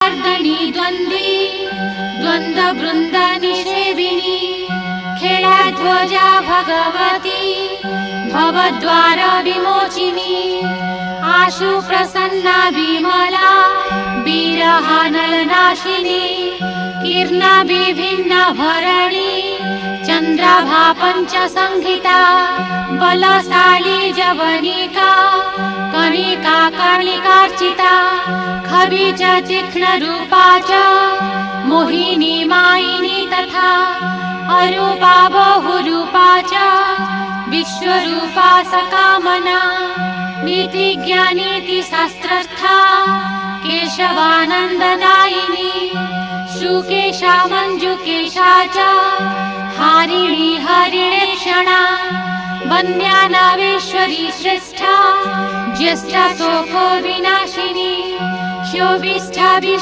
मर्दिनी द्वन्द्वी द्वन्द्ववृन्द निषेविणी खेलध्वजा भगवती भवद्वार विमोचिनी आशु प्रसन्ना विमला वीरहानलनाशिनी कीर्णा विभिन्न भरणी चन्द्राभा पञ्चसंहिता बलशाली जवनिका कणिका कर्णिकार्चिता खबीच तीक्ष्ण रूपा च मोहिनी मायिनी तथा अरूपा बहुरूपा च विश्वरूपा सकामना नीतिज्ञानीति शास्त्रस्था केशवानन्ददायिनी सुकेशा मञ्जुकेशा च हारिणी हरिणेक्षणा वन्द्या नावेश्वरी श्रेष्ठा ज्येष्ठा शोको विनाशिनी शोभिष्ठा विश्व